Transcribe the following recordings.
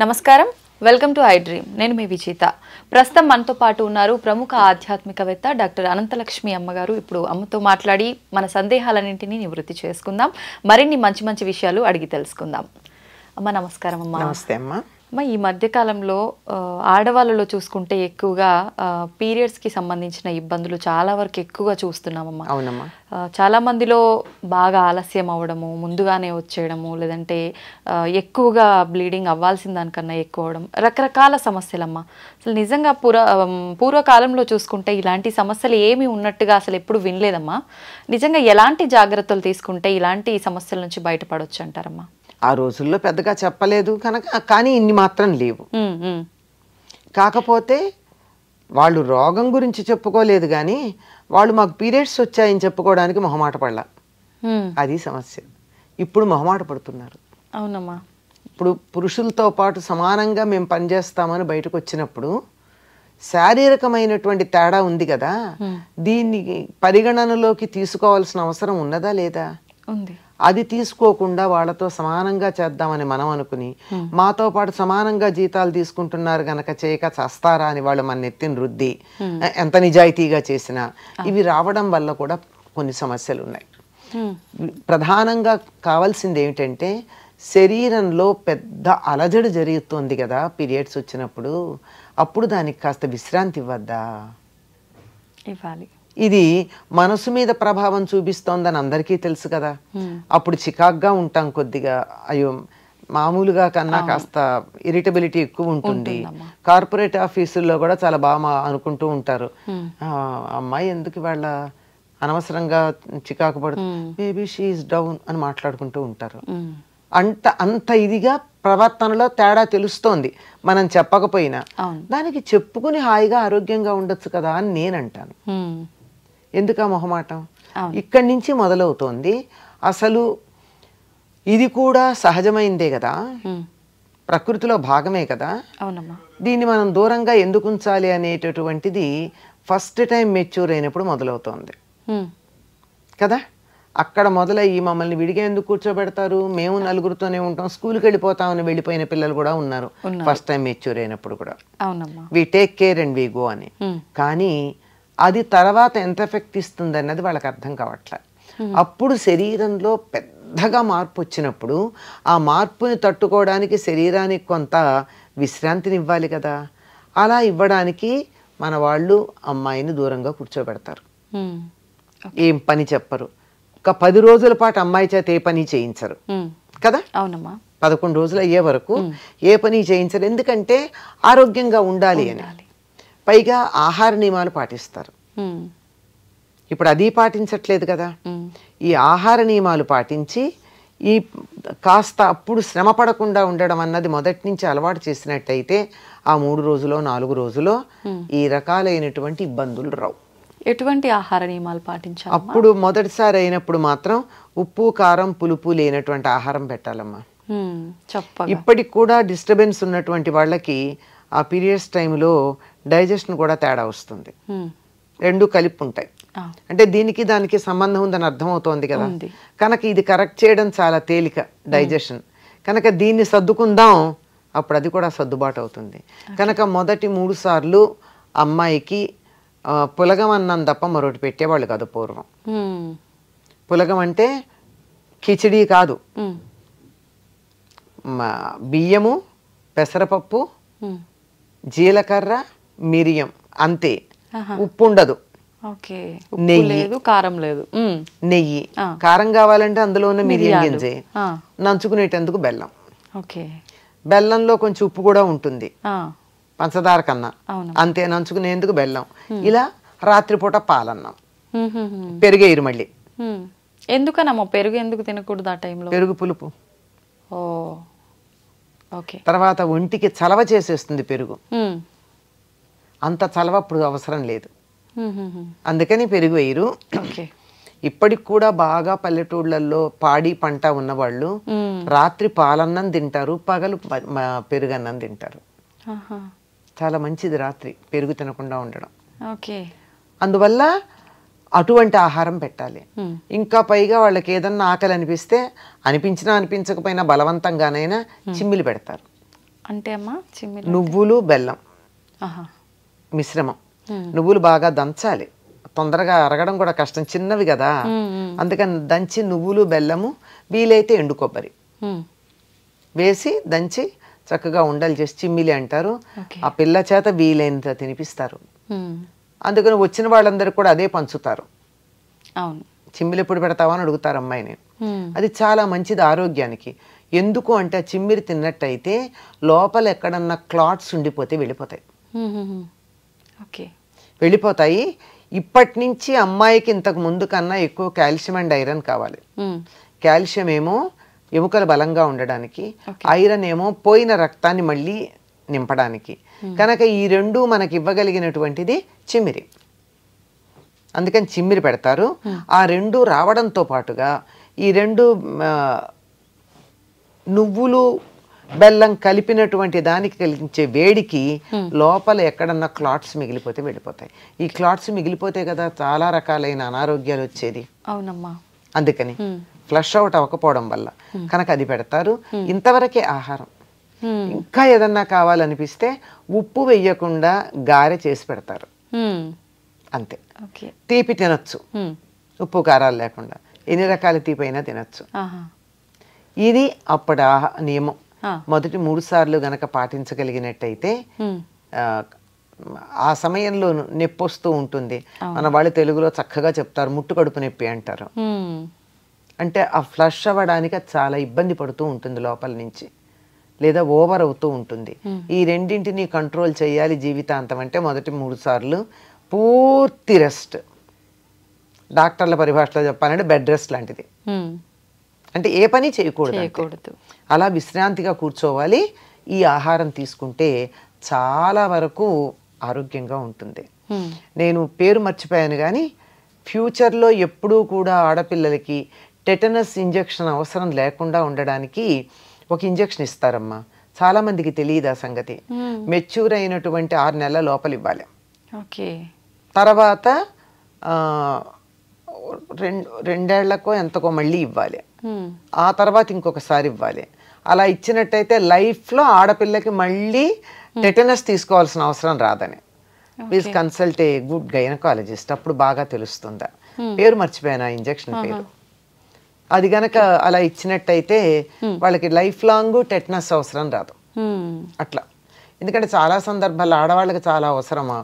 నమస్కారం, welcome to I dream. నేను మీ విజేత. ప్రస్తుతం మనతో పాటు ఉన్నారు ప్రముఖ ఆధ్యాత్మికవేత్త డాక్టర్ అనంతలక్ష్మి అమ్మగారు. ఇప్పుడు అమ్మతో మాట్లాడి మన సందేహాలన్నింటినీ నివృత్తి చేసుకుందాం, మరిన్ని మంచి మంచి విషయాలు అడిగి తెలుసుకుందాం. అమ్మ నమస్కారం. అమ్మ నమస్తే అమ్మ. అమ్మ, ఈ మధ్యకాలంలో ఆడవాళ్ళలో చూసుకుంటే ఎక్కువగా పీరియడ్స్కి సంబంధించిన ఇబ్బందులు చాలా వరకు ఎక్కువగా చూస్తున్నామమ్మా. అవునమ్మా. చాలా మందిలో బాగా ఆలస్యం అవ్వడము, ముందుగానే వచ్చేయడము, లేదంటే ఎక్కువగా బ్లీడింగ్ అవ్వాల్సిన దానికన్నా ఎక్కువ అవడం, రకరకాల సమస్యలమ్మా. అసలు నిజంగా పూర్వకాలంలో చూసుకుంటే ఇలాంటి సమస్యలు ఏమీ ఉన్నట్టుగా అసలు ఎప్పుడు వినలేదమ్మా. నిజంగా ఎలాంటి జాగ్రత్తలు తీసుకుంటే ఇలాంటి సమస్యల నుంచి బయటపడవచ్చు అంటారమ్మా? ఆ రోజుల్లో పెద్దగా చెప్పలేదు కనుక, కానీ ఇన్ని మాత్రం లేవు. కాకపోతే వాళ్ళు రోగం గురించి చెప్పుకోలేదు, కానీ వాళ్ళు మాకు పీరియడ్స్ వచ్చాయని చెప్పుకోవడానికి మొహమాట పడలా. అది సమస్య. ఇప్పుడు మొహమాట పడుతున్నారు. అవునమ్మా. ఇప్పుడు పురుషులతో పాటు సమానంగా మేము పనిచేస్తామని బయటకు వచ్చినప్పుడు శారీరకమైనటువంటి తేడా ఉంది కదా, దీన్ని పరిగణనలోకి తీసుకోవాల్సిన అవసరం ఉన్నదా లేదా? ఉంది. అది తీసుకోకుండా వాళ్ళతో సమానంగా చేద్దామని మనం అనుకుని, మాతో పాటు సమానంగా జీతాలు తీసుకుంటున్నారు గనక చేయక చస్తారా అని వాళ్ళు మన నెత్తిని రుద్ది ఎంత నిజాయితీగా చేసినా ఇవి రావడం వల్ల కూడా కొన్ని సమస్యలు ఉన్నాయి. ప్రధానంగా కావాల్సింది ఏమిటంటే, శరీరంలో పెద్ద అలజడి జరుగుతుంది కదా పీరియడ్స్ వచ్చినప్పుడు, అప్పుడు దానికి కాస్త విశ్రాంతి ఇవ్వద్దా? ఇవ్వాలి. ఇది మనసు మీద ప్రభావం చూపిస్తోందని అందరికీ తెలుసు కదా. అప్పుడు చికాగ్గా ఉంటాం కొద్దిగా, అయ్యో మామూలుగా కన్నా కాస్త ఇరిటబిలిటీ ఎక్కువ ఉంటుంది. కార్పొరేట్ ఆఫీసుల్లో కూడా చాలా బాగా అనుకుంటూ ఉంటారు, అమ్మాయి ఎందుకు వాళ్ళ అనవసరంగా చికాకు పడుతుంది, మేబీ షీఈస్ డౌన్ అని మాట్లాడుకుంటూ ఉంటారు. అంత ఇదిగా ప్రవర్తనలో తేడా తెలుస్తోంది మనం చెప్పకపోయినా. దానికి చెప్పుకుని హాయిగా ఆరోగ్యంగా ఉండొచ్చు కదా అని నేను అంటాను. ఎందుకా మొహమాటం? ఇక్కడి నుంచి మొదలవుతోంది. అసలు ఇది కూడా సహజమైందే కదా, ప్రకృతిలో భాగమే కదా. దీన్ని మనం దూరంగా ఎందుకు ఉంచాలి అనేటటువంటిది ఫస్ట్ టైం మెచ్యూర్ అయినప్పుడు మొదలవుతోంది కదా. అక్కడ మొదలయ్యి మమ్మల్ని విడిగా ఎందుకు కూర్చోబెడతారు, మేము నలుగురితోనే ఉంటాం, స్కూల్కి వెళ్ళిపోతామని వెళ్ళిపోయిన పిల్లలు కూడా ఉన్నారు ఫస్ట్ టైం మెచ్యూర్ అయినప్పుడు కూడా. We take care and we go అని. కానీ అది తర్వాత ఎంత ఎఫెక్ట్ ఇస్తుంది అన్నది వాళ్ళకి అర్థం కావట్లే. అప్పుడు శరీరంలో పెద్దగా మార్పు వచ్చినప్పుడు ఆ మార్పుని తట్టుకోవడానికి శరీరానికి కొంత విశ్రాంతిని ఇవ్వాలి కదా. అలా ఇవ్వడానికి మన వాళ్ళు అమ్మాయిని దూరంగా కూర్చోబెడతారు, ఏం పని చెప్పరు. ఒక 10 రోజుల పాటు అమ్మాయి చేత ఏ పని చేయించరు కదా. అవునమ్మా. 11 రోజులు అయ్యే వరకు ఏ పని చేయించరు, ఎందుకంటే ఆరోగ్యంగా ఉండాలి అని. పైగా ఆహార నియమాలు పాటిస్తారు. ఇప్పుడు అది పాటించట్లేదు కదా. ఈ ఆహార నియమాలు పాటించి ఈ కాస్త అప్పుడు శ్రమ పడకుండా ఉండడం అన్నది మొదటి నుంచి అలవాటు చేసినట్టయితే ఆ 3 రోజులో 4 రోజులో ఈ రకాలైనటువంటి ఇబ్బందులు రావు. ఎటువంటి ఆహార నియమాలు పాటించాలి? అప్పుడు మొదటిసారి అయినప్పుడు మాత్రం ఉప్పు కారం పులుపు లేనటువంటి ఆహారం పెట్టాలమ్మా. ఇప్పటికి కూడా డిస్టర్బెన్స్ ఉన్నటువంటి వాళ్ళకి ఆ పీరియడ్స్ టైంలో డైజెషన్ కూడా తేడా వస్తుంది. రెండు కలిపి ఉంటాయి. అంటే దీనికి దానికి సంబంధం ఉందని అర్థమవుతోంది కదా. కనుక ఇది కరెక్ట్ చేయడం చాలా తేలిక డైజెషన్. కనుక దీన్ని సర్దుకుందాం, అప్పుడు అది కూడా సర్దుబాటు అవుతుంది. కనుక మొదటి 3 సార్లు అమ్మాయికి పులగం అన్నం తప్ప మరొకటి పెట్టేవాళ్ళు కాదు పూర్వం. పులగం అంటే కిచిడీ కాదు, బియ్యము, పెసరపప్పు, జీలకర్ర, మిరియం అంతే, ఉప్పు ఉండదు, నెయ్యి, కారం లేదు. నెయ్యి, కారం కావాలంటే అందులోనే మిరియం గింజే, నంచుకునేటందుకు బెల్లం. బెల్లంలో కొంచెం ఉప్పు కూడా ఉంటుంది పంచదార కన్నా, అంతే, నంచుకునేందుకు బెల్లం. ఇలా రాత్రిపూట పాలన్నం, పెరుగేరు మళ్ళీ. ఎందుకనమ్మా పెరుగు ఎందుకు తినకూడదు ఆ టైంలో? పెరుగు పులుపు, తర్వాత ఒంటికి చలవ చేసేస్తుంది పెరుగు. అంత చలవ అప్పుడు అవసరం లేదు, అందుకని పెరుగు వేయరు. ఇప్పటికి కూడా బాగా పల్లెటూళ్ళల్లో పాడి పంట ఉన్నవాళ్ళు రాత్రి పాలన్నం తింటారు, పగలు పెరుగన్నం తింటారు. చాలా మంచిది రాత్రి పెరుగు తినకుండా ఉండడం. అందువల్ల అటువంటి ఆహారం పెట్టాలి. ఇంకా పైగా వాళ్ళకి ఏదన్నా ఆకలి అనిపిస్తే, అనిపించినా అనిపించకపోయినా బలవంతంగానైనా చిమ్మిలి పెడతారు. అంటే అమ్మా చిమ్మిలి నువ్వులు బెల్లం ఆహా మిశ్రమం. నువ్వులు బాగా దంచాలి, తొందరగా అరగడం కూడా కష్టం, చిన్నవి కదా, అందుకని దంచి నువ్వులు బెల్లము వీలైతే ఎండు కొబ్బరి వేసి దంచి చక్కగా ఉండలు చేసి చిమ్మిలి అంటారు. ఆ పిల్ల చేత వీలైనంత తినిపిస్తారు. అందుకని వచ్చిన వాళ్ళందరూ కూడా అదే పంచుతారు. అవును, చిమ్మిలి ఎప్పుడు పెడతావా అని అడుగుతారు అమ్మాయిని. అది చాలా మంచిది ఆరోగ్యానికి. ఎందుకు అంటే చిమ్మిరి తిన్నట్టయితే లోపల ఎక్కడన్నా క్లాట్స్ ఉండిపోతే వెళ్ళిపోతాయి. ఓకే, వెళ్ళిపోతాయి. ఇప్పటి నుంచి అమ్మాయికి ఇంతకు ముందు కన్నా ఎక్కువ కాల్షియం అండ్ ఐరన్ కావాలి. కాల్షియం ఏమో ఎముకలు బలంగా ఉండడానికి, ఐరన్ ఏమో పోయిన రక్తాన్ని మళ్ళీ నింపడానికి. కనుక ఈ రెండు మనకి ఇవ్వగలిగినటువంటిది చిమ్మిరి. అందుకని చిమ్మిరి పెడతారు. ఆ రెండు రావడంతో పాటుగా ఈ రెండు నువ్వులు బెల్లం కలిపినటువంటి దానికి కలిగించే వేడికి లోపల ఎక్కడన్నా క్లాట్స్ మిగిలిపోతే వెళ్ళిపోతాయి. ఈ క్లాట్స్ మిగిలిపోతే కదా చాలా రకాలైన అనారోగ్యాలు వచ్చేది. అవునమ్మా, అందుకని ఫ్లష్ అవుట్ అవ్వకపోవడం వల్ల కనుక అది పెడతారు. ఇంతవరకే ఆహారం. ఇంకా ఏదన్నా కావాలనిపిస్తే ఉప్పు వేయకుండా గారె చేసి పెడతారు, అంతే. తీపి తినొచ్చు, ఉప్పు కారాలు లేకుండా, ఎన్ని రకాల తీపి అయినా తినొచ్చు. ఇది అప్పటి నియమం. మొదటి 3 సార్లు గనక పాటించగలిగినట్టయితే ఆ సమయంలో నొప్పి వస్తూ ఉంటుంది. మన వాళ్ళు తెలుగులో చక్కగా చెప్తారు, ముట్టు కడుపు నొప్పి అంటారు. అంటే ఆ ఫ్లష్ అవ్వడానికి అది చాలా ఇబ్బంది పడుతూ ఉంటుంది లోపల నుంచి, లేదా ఓవర్ అవుతూ ఉంటుంది. ఈ రెండింటిని కంట్రోల్ చేయాలి జీవితాంతం అంటే మొదటి 3 సార్లు పూర్తి రెస్ట్. డాక్టర్ల పరిభాషలో చెప్పాలంటే బెడ్ రెస్ట్ లాంటిది. అంటే ఏ పని చేయకూడదు, అలా విశ్రాంతిగా కూర్చోవాలి. ఈ ఆహారం తీసుకుంటే చాలా వరకు ఆరోగ్యంగా ఉంటుంది. నేను పేరు మర్చిపోయాను కానీ ఫ్యూచర్లో ఎప్పుడూ కూడా ఆడపిల్లలకి టెటనస్ ఇంజెక్షన్ అవసరం లేకుండా ఉండడానికి ఒక ఇంజెక్షన్ ఇస్తారమ్మా. చాలామందికి తెలియదు ఆ సంగతి. మెచ్యూర్ అయినటువంటి 6 నెలల లోపల ఇవ్వాలి. తర్వాత 2 ఏళ్లకో ఎంతకో మళ్ళీ ఇవ్వాలి. ఆ తర్వాత ఇంకొకసారి ఇవ్వాలి. అలా ఇచ్చినట్టయితే లైఫ్లో ఆడపిల్లకి మళ్ళీ టెటనస్ తీసుకోవాల్సిన అవసరం రాదని. Please consult a good gynaecologist, అప్పుడు బాగా తెలుస్తుందా. పేరు మర్చిపోయాను ఆ ఇంజెక్షన్ పేరు. అది గనక అలా ఇచ్చినట్టయితే వాళ్ళకి లైఫ్ లాంగ్ టెటనస్ అవసరం రాదు. అట్లా. ఎందుకంటే చాలా సందర్భాల్లో ఆడవాళ్ళకి చాలా అవసరమా,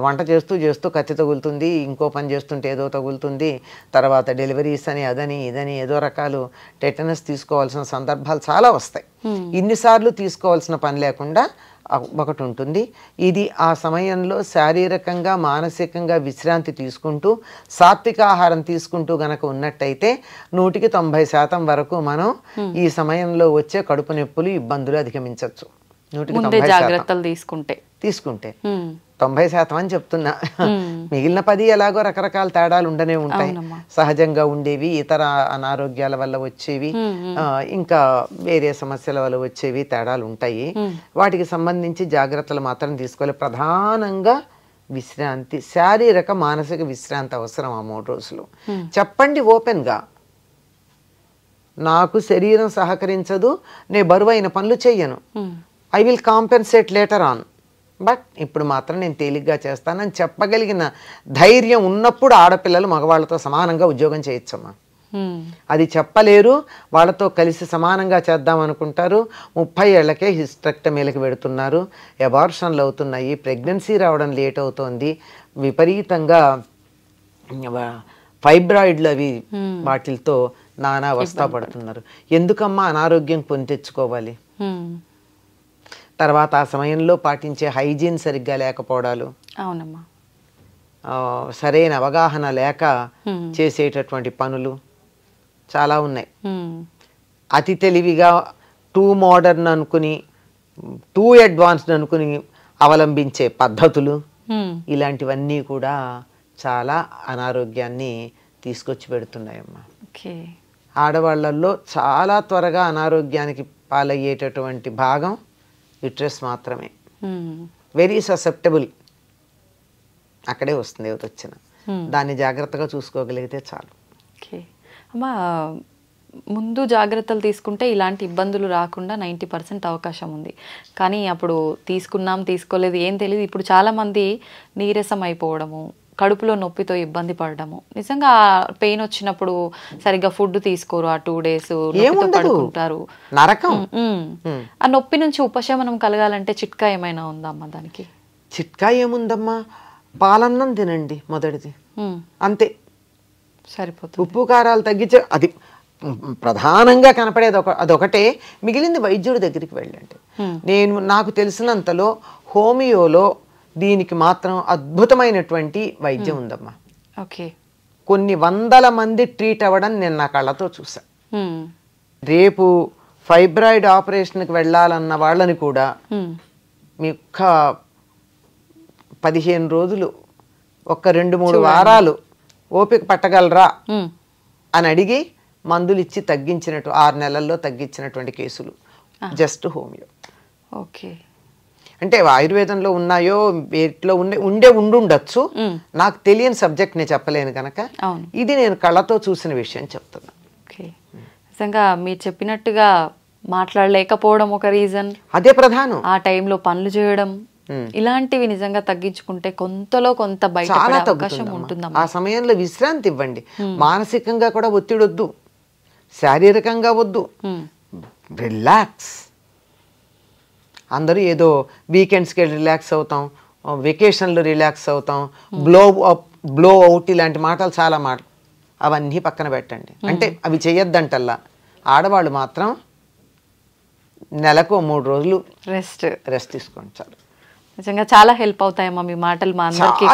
వంట చేస్తూ చేస్తూ కత్తి తగులుతుంది, ఇంకో పని చేస్తుంటే ఏదో తగులుతుంది, తర్వాత డెలివరీస్ అని అదని ఇదని ఏదో రకాలు టెటనస్ తీసుకోవాల్సిన సందర్భాలు చాలా వస్తాయి. ఇన్నిసార్లు తీసుకోవాల్సిన పని లేకుండా ఒకటి ఉంటుంది. ఇది ఆ సమయంలో శారీరకంగా మానసికంగా విశ్రాంతి తీసుకుంటూ సాత్విక ఆహారం తీసుకుంటూ గనక ఉన్నట్టయితే 100% వరకు మనం ఈ సమయంలో వచ్చే కడుపు నొప్పులు ఇబ్బందులు అధిగమించవచ్చు. 100% జాగ్రత్తలు తీసుకుంటే 90% అని చెప్తున్నా. మిగిలిన 10 ఎలాగో రకరకాల తేడాలు ఉండనే ఉంటాయి. సహజంగా ఉండేవి, ఇతర అనారోగ్యాల వల్ల వచ్చేవి, ఇంకా వేరే సమస్యల వల్ల వచ్చేవి తేడాలు ఉంటాయి. వాటికి సంబంధించి జాగ్రత్తలు మాత్రం తీసుకోవాలి. ప్రధానంగా విశ్రాంతి, శారీరక మానసిక విశ్రాంతి అవసరం ఆ 3 రోజులు. చెప్పండి ఓపెన్గా, నాకు శరీరం సహకరించదు, నేను బరువైన పనులు చెయ్యను, I will compensate later on, but ఇప్పుడు మాత్రం నేను తేలిగ్గా చేస్తానని చెప్పగలిగిన ధైర్యం ఉన్నప్పుడు ఆడపిల్లలు మగవాళ్ళతో సమానంగా ఉద్యోగం చేయొచ్చమ్మా. అది చెప్పలేరు, వాళ్ళతో కలిసి సమానంగా చేద్దాం అనుకుంటారు. 30 ఏళ్లకే హిస్టెక్టమీలకు పెడుతున్నారు, అబార్షన్లు అవుతున్నాయి, ప్రెగ్నెన్సీ రావడం లేట్ అవుతోంది, విపరీతంగా ఫైబ్రాయిడ్లు అవి వాటితో నానా అవస్థ పడుతున్నారు. ఎందుకమ్మా అనారోగ్యం కొని తెచ్చుకోవాలి? తర్వాత ఆ సమయంలో పాటించే హైజీన్ సరిగ్గా లేకపోవడాలు, సరైన అవగాహన లేక చేసేటటువంటి పనులు చాలా ఉన్నాయి. అతి తెలివిగా టూ మోడర్న్ అనుకుని, టూ అడ్వాన్స్డ్ అనుకుని అవలంబించే పద్ధతులు, ఇలాంటివన్నీ కూడా చాలా అనారోగ్యాన్ని తీసుకొచ్చి పెడుతున్నాయమ్మా. ఆడవాళ్ళల్లో చాలా త్వరగా అనారోగ్యానికి పాలయ్యేటటువంటి భాగం యుట్రస్ మాత్రమే. వెరీ ససెప్టబుల్, అక్కడే వస్తుంది ఏది వచ్చినా. దాన్ని జాగ్రత్తగా చూసుకోగలిగితే చాలు. అమ్మా, ముందు జాగ్రత్తలు తీసుకుంటే ఇలాంటి ఇబ్బందులు రాకుండా 90% అవకాశం ఉంది. కానీ అప్పుడు తీసుకున్నాం తీసుకోలేదు ఏం తెలియదు. ఇప్పుడు చాలామంది నీరసం అయిపోవడము, కడుపులో నొప్పితో ఇబ్బంది పడడము, నిజంగా పెయిన్ వచ్చినప్పుడు సరిగ్గా ఫుడ్ తీసుకోరు, ఆ 2 days పడుకుంటారు, నరకం. ఆ నొప్పి నుంచి ఉపశమనం కలగాలంటే చిట్కా ఏమైనా ఉందమ్మా దానికి? చిట్కా ఏముందమ్మా, పాలన్నం తినండి మొదటిది, అంతే సరిపోతుంది. ఉప్పు కారాలు తగ్గించే, అది ప్రధానంగా కనపడేది అదొకటే. మిగిలింది వైద్యుడి దగ్గరికి వెళ్ళండి. నాకు తెలిసినంతలో హోమియోలో దీనికి మాత్రం అద్భుతమైనటువంటి వైద్యం ఉందమ్మా. ఓకే, కొన్ని వందల మంది ట్రీట్ అవ్వడం నేను నా కళ్ళతో చూసా. రేపు ఫైబ్రాయిడ్ ఆపరేషన్కి వెళ్ళాలన్న వాళ్ళని కూడా మీ ఒక్క 15 రోజులు, ఒక్క 2-3 వారాలు ఓపిక పట్టగలరా అని అడిగి మందులు ఇచ్చి తగ్గించినట్టు 6 నెలల్లో తగ్గించినటువంటి కేసులు జస్ట్ హోమియో. ఓకే, అంటే ఆయుర్వేదంలో ఉన్నాయో వేటిలో ఉండుండొచ్చు, నాకు తెలియని సబ్జెక్ట్ నేను చెప్పలేను కనుక ఇది నేను కళ్ళతో చూసిన విషయం చెప్తున్నా. ఓకే, నిజంగా మీరు చెప్పినట్టుగా మాట్లాడలేకపోవడం ఒక రీజన్, అదే ప్రధానం. ఆ టైంలో పనులు చేయడం, ఇలాంటివి నిజంగా తగ్గించుకుంటే కొంతలో కొంత బయట అవకాశం ఉంటుందమ్మా. ఆ సమయంలో విశ్రాంతి ఇవ్వండి. మానసికంగా కూడా ఒత్తిడి వద్దు, శారీరకంగా వద్దు, రిలాక్స్. అందరూ ఏదో వీకెండ్స్కి వెళ్ళి రిలాక్స్ అవుతాం, వెకేషన్లో రిలాక్స్ అవుతాం, బ్లో అవుట్ ఇలాంటి మాటలు చాలా మాటలు, అవన్నీ పక్కన పెట్టండి. అంటే అవి చేయొద్దంటల్లా. ఆడవాళ్ళు మాత్రం నెలకు 3 రోజులు రెస్ట్ తీసుకోండి చాలు. నిజంగా చాలా హెల్ప్ అవుతాయమ్మా మీ మాటలు మా అందరికీ.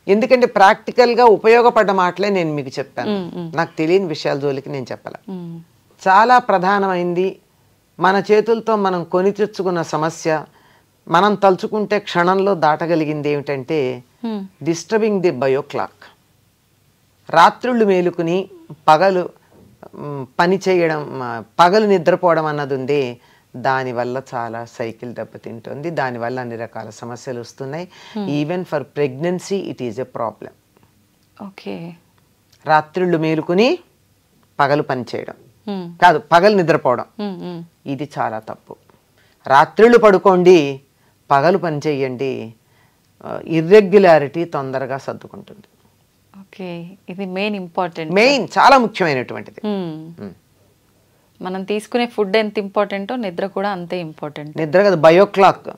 ఎందుకంటే ప్రాక్టికల్గా ఉపయోగపడ్డ మాటలే నేను మీకు చెప్పాను. నాకు తెలియని విషయాల జోలికి నేను చెప్పాల. చాలా ప్రధానమైంది, మన చేతులతో మనం కొని తెచ్చుకున్న సమస్య, మనం తలుచుకుంటే క్షణంలో దాటగలిగింది ఏమిటంటే డిస్టర్బింగ్ ది బయో క్లాక్. రాత్రుళ్ళు మేలుకుని పగలు పని చేయడం, పగలు నిద్రపోవడం అన్నది ఉంది. దానివల్ల చాలా సైకిల్ దెబ్బతింటుంది, దానివల్ల అన్ని రకాల సమస్యలు వస్తున్నాయి. Even for pregnancy it is a problem. Okay, రాత్రిళ్ళు మేలుకుని పగలు పని చేయడం కాదు, పగలు నిద్రపోవడం, ఇది చాలా తప్పు. రాత్రిళ్ళు పడుకోండి, పగలు పని చేయండి, ఇర్రెగ్యులారిటీ తొందరగా సర్దుకుంటుంది. ఓకే, ఇది మెయిన్ చాలా ముఖ్యమైనటువంటిది. మనం తీసుకునే ఫుడ్ ఎంత ఇంపార్టెంటో నిద్ర కూడా అంతే ఇంపార్టెంట్. నిద్ర కాదు, బయో క్లాక్.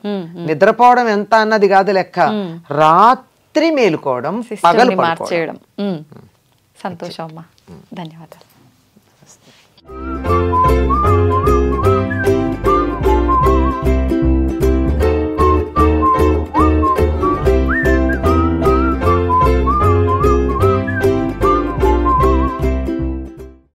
నిద్రపోవడం ఎంత అన్నది కాదు లెక్క, రాత్రి మేలుకోవడం, పగలు మార్చేయడం. సంతోషం అమ్మా, ధన్యవాదాలు.